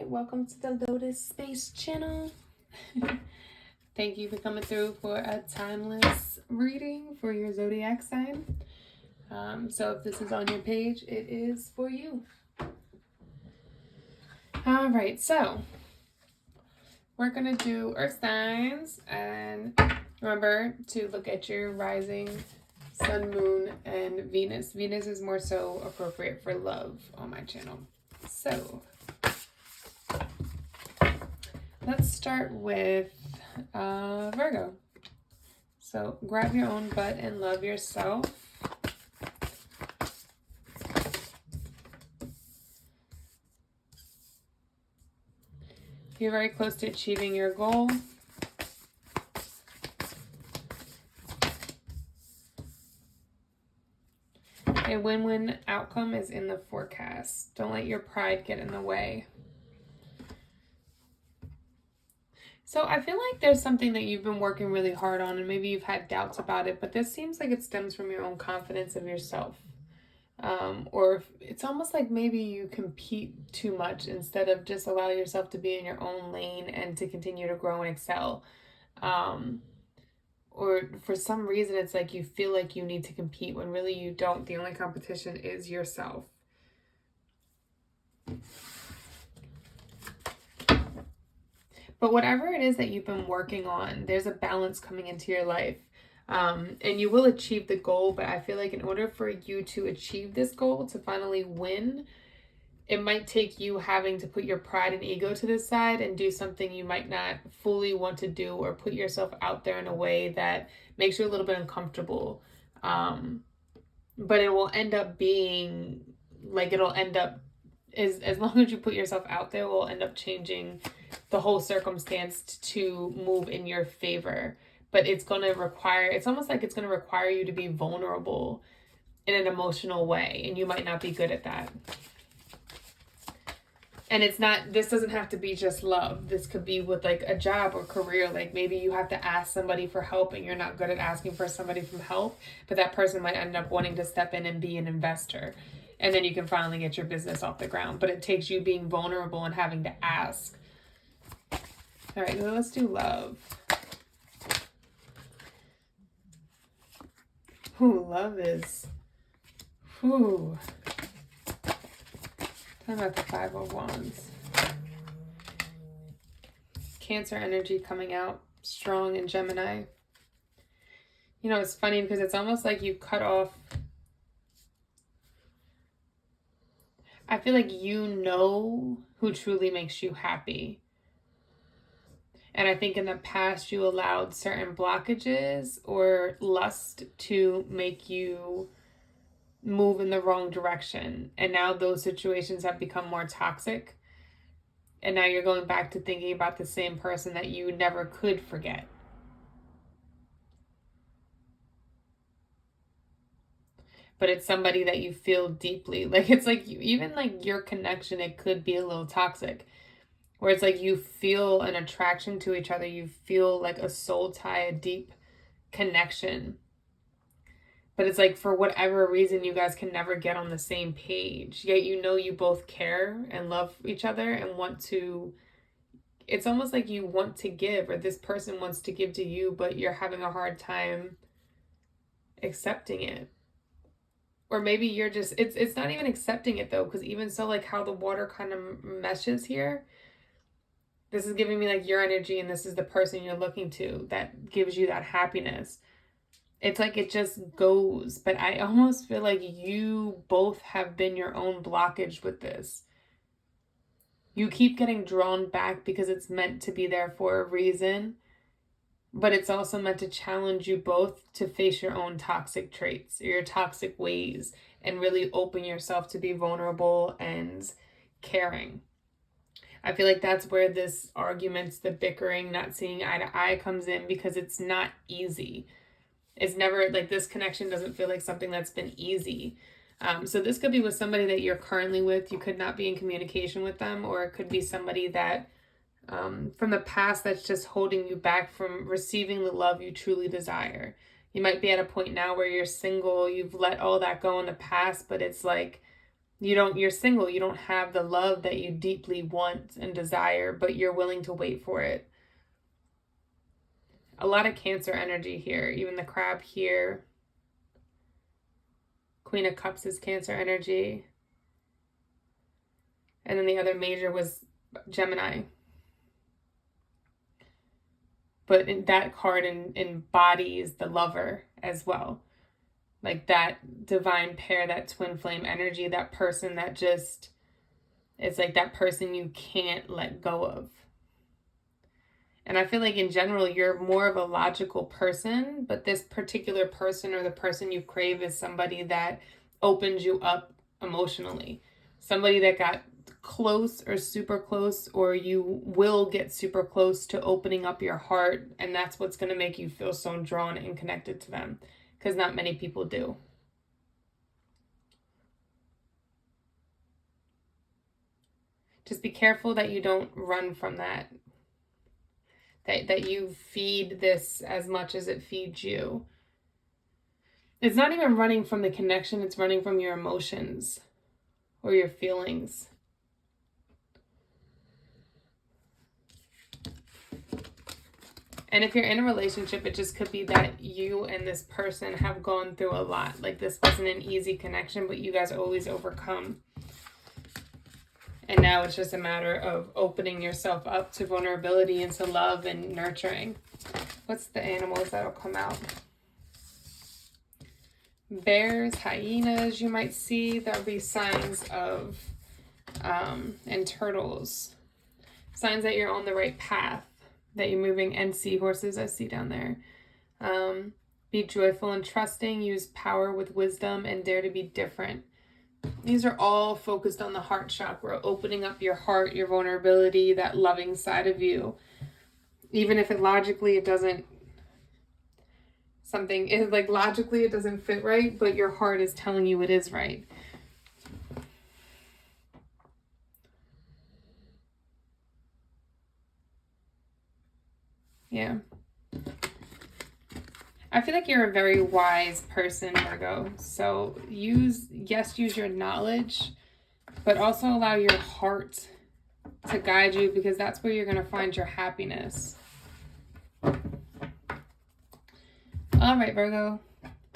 welcome to the Lotus'Space channel. Thank you for coming through for a timeless reading for your zodiac sign. So if this is on your page, it is for you. All right, so we're gonna do earth signs, and remember to look at your rising, sun, moon, and Venus. Venus is more so appropriate for love on my channel. So let's start with Virgo. So grab your own butt and love yourself. You're very close to achieving your goal. A win-win outcome is in the forecast. Don't let your pride get in the way. So I feel like there's something that you've been working really hard on, and maybe you've had doubts about it, but this seems like it stems from your own confidence of yourself. Or it's almost like maybe you compete too much instead of just allow yourself to be in your own lane and to continue to grow and excel. Or for some reason, it's like you feel like you need to compete when really you don't. The only competition is yourself. But whatever it is that you've been working on, there's a balance coming into your life. And you will achieve the goal, but I feel like in order for you to achieve this goal, to finally win, it might take you having to put your pride and ego to the side and do something you might not fully want to do, or put yourself out there in a way that makes you a little bit uncomfortable. But it will end up being like, it'll end up, as long as you put yourself out there, will end up changing the whole circumstance to move in your favor. But it's going to require, it's almost like it's going to require you to be vulnerable in an emotional way, and you might not be good at that. And it's not, this doesn't have to be just love. This could be with like a job or career. Like maybe you have to ask somebody for help and you're not good at asking for somebody for help, but that person might end up wanting to step in and be an investor. And then you can finally get your business off the ground. But it takes you being vulnerable and having to ask. All right, well, let's do love. Ooh, love is, ooh. Talking about the Five of Wands. Cancer energy coming out strong in Gemini. You know, it's funny because it's almost like you cut off. I feel like you know who truly makes you happy. And I think in the past you allowed certain blockages or lust to make you move in the wrong direction. And now those situations have become more toxic. And now you're going back to thinking about the same person that you never could forget. But it's somebody that you feel deeply. Like it's like even like your connection, it could be a little toxic. Where it's like you feel an attraction to each other. You feel like a soul tie, a deep connection. But it's like for whatever reason, you guys can never get on the same page. Yet you know you both care and love each other and want to... It's almost like you want to give, or this person wants to give to you, but you're having a hard time accepting it. Or maybe you're just... It's not even accepting it though, because even so, like how the water kind of meshes here... This is giving me like your energy, and this is the person you're looking to that gives you that happiness. It's like it just goes. But I almost feel like you both have been your own blockage with this. You keep getting drawn back because it's meant to be there for a reason. But it's also meant to challenge you both to face your own toxic traits or your toxic ways and really open yourself to be vulnerable and caring. I feel like that's where this arguments, the bickering, not seeing eye to eye comes in, because it's not easy. It's never like this connection doesn't feel like something that's been easy. So this could be with somebody that you're currently with. You could not be in communication with them, or it could be somebody that from the past that's just holding you back from receiving the love you truly desire. You might be at a point now where you're single, you've let all that go in the past, but it's like You're single. You don't have the love that you deeply want and desire, but you're willing to wait for it. A lot of Cancer energy here. Even the crab here. Queen of Cups is Cancer energy. And then the other major was Gemini. But that card embodies the lover as well. Like that divine pair, that twin flame energy, that person that just, it's like that person you can't let go of. And I feel like in general, you're more of a logical person, but this particular person or the person you crave is somebody that opens you up emotionally. Somebody that got close or super close, or you will get super close to opening up your heart. And that's what's going to make you feel so drawn and connected to them. Because not many people do. Just be careful that you don't run from that. That you feed this as much as it feeds you. It's not even running from the connection, it's running from your emotions or your feelings. And if you're in a relationship, it just could be that you and this person have gone through a lot. Like this wasn't an easy connection, but you guys always overcome. And now it's just a matter of opening yourself up to vulnerability and to love and nurturing. What's the animals that'll come out? Bears, hyenas, you might see. There'll be signs of, and turtles. Signs that you're on the right path, that you're moving, and seahorses I see down there. Be joyful and trusting, use power with wisdom, and dare to be different. These are all focused on the heart chakra, opening up your heart, your vulnerability, that loving side of you. Even if logically it doesn't fit right, but your heart is telling you it is right. Yeah. I feel like you're a very wise person, Virgo. So use your knowledge, but also allow your heart to guide you, because that's where you're going to find your happiness. All right, Virgo.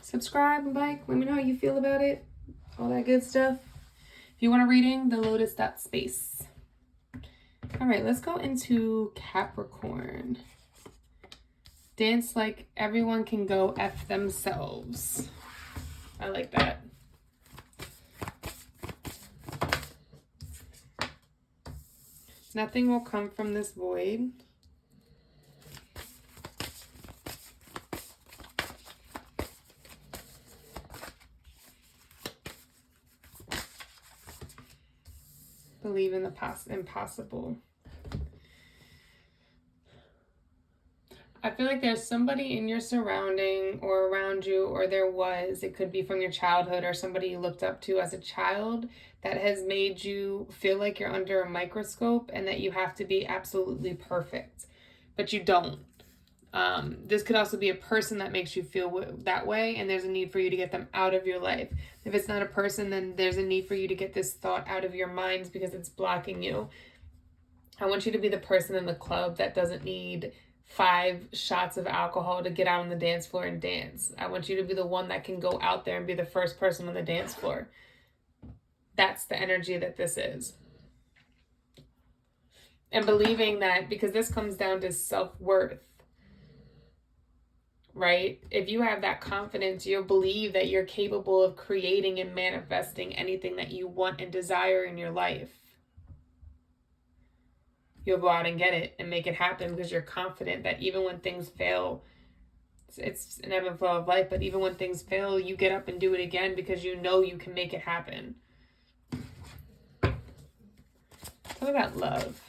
Subscribe and like. Let me know how you feel about it. All that good stuff. If you want a reading, TheLotus.Space. All right, let's go into Capricorn. Dance like everyone can go F themselves. I like that. Nothing will come from this void. Believe in the impossible. I feel like there's somebody in your surrounding or around you, or it could be from your childhood or somebody you looked up to as a child, that has made you feel like you're under a microscope and that you have to be absolutely perfect, but you don't. This could also be a person that makes you feel that way, and there's a need for you to get them out of your life. If it's not a person, then there's a need for you to get this thought out of your minds because it's blocking you. I want you to be the person in the club that doesn't need 5 shots of alcohol to get out on the dance floor and dance. I want you to be the one that can go out there and be the first person on the dance floor. That's the energy that this is. And believing that, because this comes down to self-worth, right? If you have that confidence, you'll believe that you're capable of creating and manifesting anything that you want and desire in your life. You'll go out and get it and make it happen because you're confident that even when things fail, it's an ebb and flow of life, but even when things fail, you get up and do it again because you know you can make it happen. Talk about love.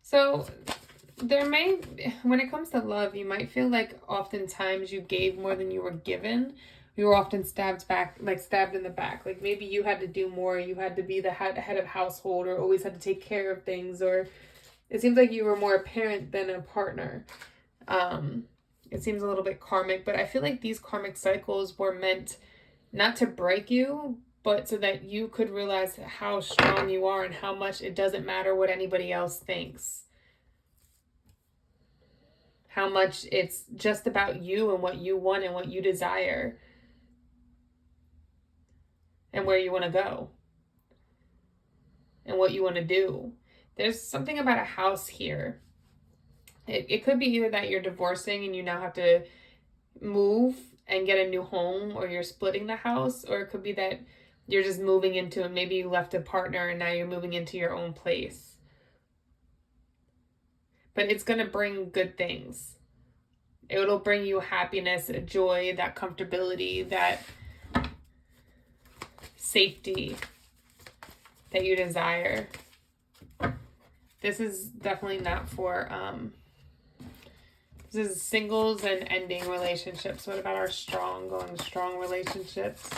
So when it comes to love, you might feel like oftentimes you gave more than you were given. You were often stabbed in the back. Like maybe you had to do more. You had to be the head of household, or always had to take care of things. Or it seems like you were more a parent than a partner. It seems a little bit karmic, but I feel like these karmic cycles were meant not to break you, but so that you could realize how strong you are and how much it doesn't matter what anybody else thinks. How much it's just about you and what you want and what you desire and where you want to go and what you want to do. There's something about a house here. It could be either that you're divorcing and you now have to move and get a new home, or you're splitting the house, or it could be that you're just moving into it. Maybe you left a partner and now you're moving into your own place. But it's going to bring good things. It'll bring you happiness, joy, that comfortability, that safety that you desire. This is definitely not for, this is singles and ending relationships. What about our going strong relationships?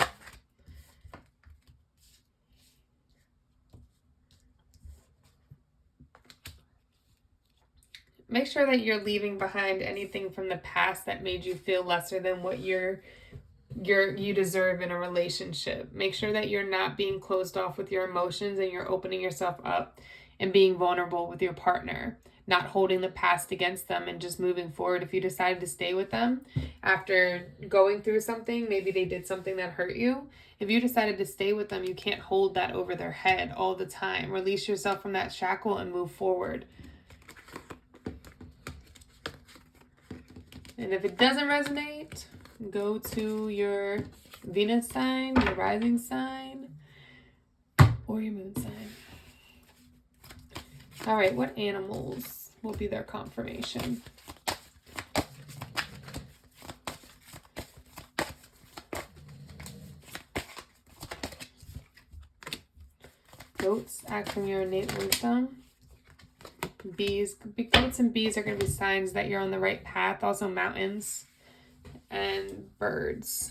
Make sure that you're leaving behind anything from the past that made you feel lesser than what you deserve in a relationship. Make sure that you're not being closed off with your emotions and you're opening yourself up and being vulnerable with your partner, not holding the past against them and just moving forward. If you decided to stay with them after going through something, maybe they did something that hurt you. If you decided to stay with them, you can't hold that over their head all the time. Release yourself from that shackle and move forward. And if it doesn't resonate, go to your Venus sign, your rising sign, or your moon sign. All right, what animals will be their confirmation? Goats, act from your innate wisdom. Bees, goats and bees are going to be signs that you're on the right path. Also mountains and birds.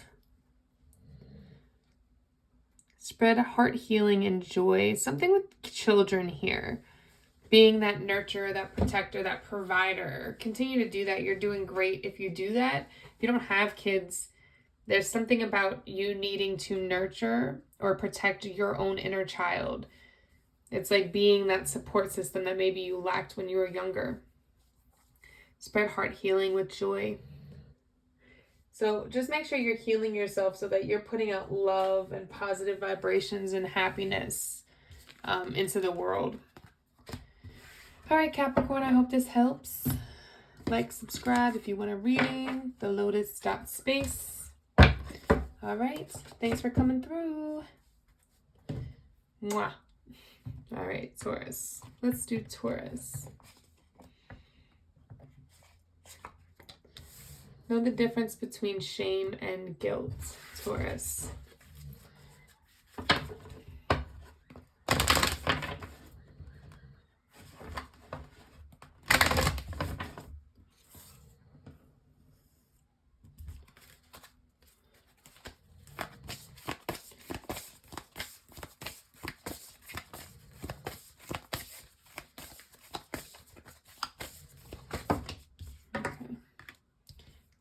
Spread heart healing and joy. Something with children here. Being that nurturer, that protector, that provider. Continue to do that. You're doing great if you do that. If you don't have kids, there's something about you needing to nurture or protect your own inner child. It's like being that support system that maybe you lacked when you were younger. Spread heart healing with joy. So just make sure you're healing yourself so that you're putting out love and positive vibrations and happiness into the world. All right, Capricorn, I hope this helps. Like, subscribe if you want a reading. TheLotus.Space. All right, thanks for coming through. Mwah. All right, Taurus. Let's do Taurus. Know the difference between shame and guilt, Taurus.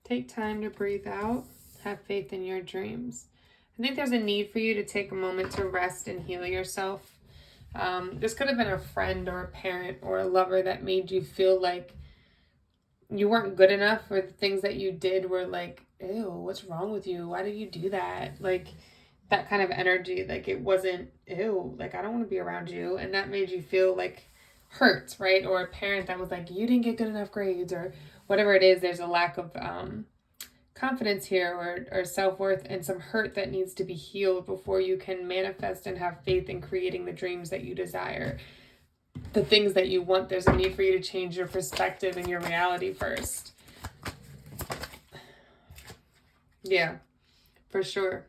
Take time to breathe out. Have faith in your dreams. I think there's a need for you to take a moment to rest and heal yourself. This could have been a friend or a parent or a lover that made you feel like you weren't good enough, or the things that you did were like, ew, what's wrong with you? Why did you do that? Like that kind of energy, like it wasn't, ew, like I don't want to be around you. And that made you feel like hurt, right? Or a parent that was like, you didn't get good enough grades, or whatever it is. There's a lack of confidence here, or self-worth, and some hurt that needs to be healed before you can manifest and have faith in creating the dreams that you desire, the things that you want. There's a need for you to change your perspective and your reality first. Yeah, for sure.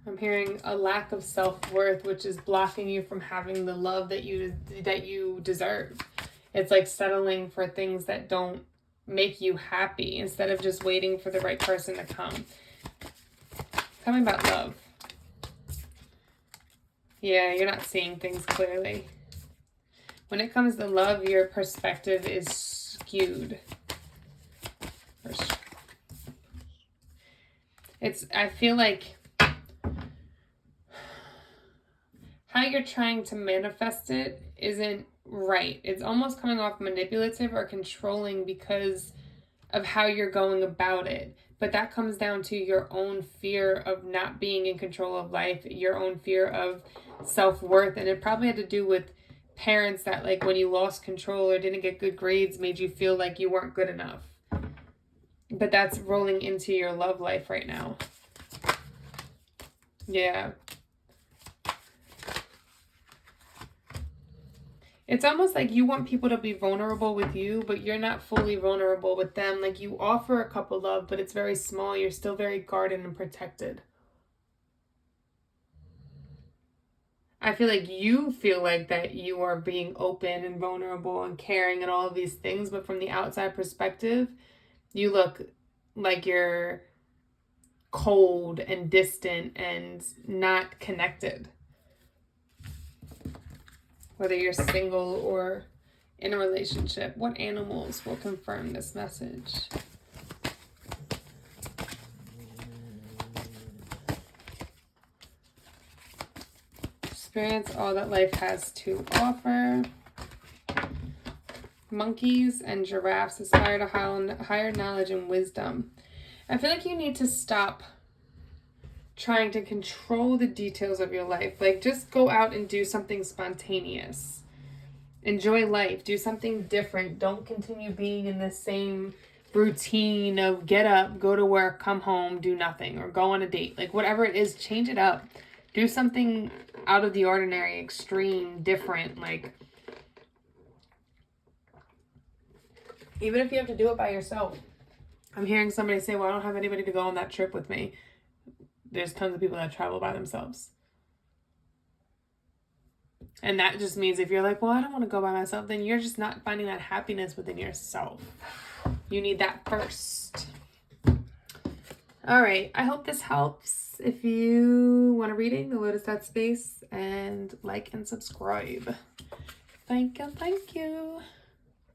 I'm hearing a lack of self-worth, which is blocking you from having the love that you deserve. It's like settling for things that don't make you happy instead of just waiting for the right person to come. Tell me about love. Yeah, you're not seeing things clearly. When it comes to love, your perspective is skewed. I feel like how you're trying to manifest it isn't right. It's almost coming off manipulative or controlling because of how you're going about it. But that comes down to your own fear of not being in control of life, your own fear of self-worth. And it probably had to do with parents that, like, when you lost control or didn't get good grades, made you feel like you weren't good enough. But that's rolling into your love life right now. Yeah. It's almost like you want people to be vulnerable with you, but you're not fully vulnerable with them. Like, you offer a couple love, but it's very small. You're still very guarded and protected. I feel like you feel like that you are being open and vulnerable and caring and all of these things, but from the outside perspective, you look like you're cold and distant and not connected. Whether you're single or in a relationship. What animals will confirm this message? Experience all that life has to offer. Monkeys and giraffes aspire to higher knowledge and wisdom. I feel like you need to stop trying to control the details of your life. Like, just go out and do something spontaneous. Enjoy life. Do something different. Don't continue being in the same routine of get up, go to work, come home, do nothing, or go on a date. Like, whatever it is, change it up. Do something out of the ordinary, extreme, different. Like, even if you have to do it by yourself. I'm hearing somebody say, well, I don't have anybody to go on that trip with me. There's tons of people that travel by themselves. And that just means if you're like, well, I don't want to go by myself, then you're just not finding that happiness within yourself. You need that first. All right. I hope this helps. If you want a reading, TheLotus.Space, and like and subscribe. Thank you.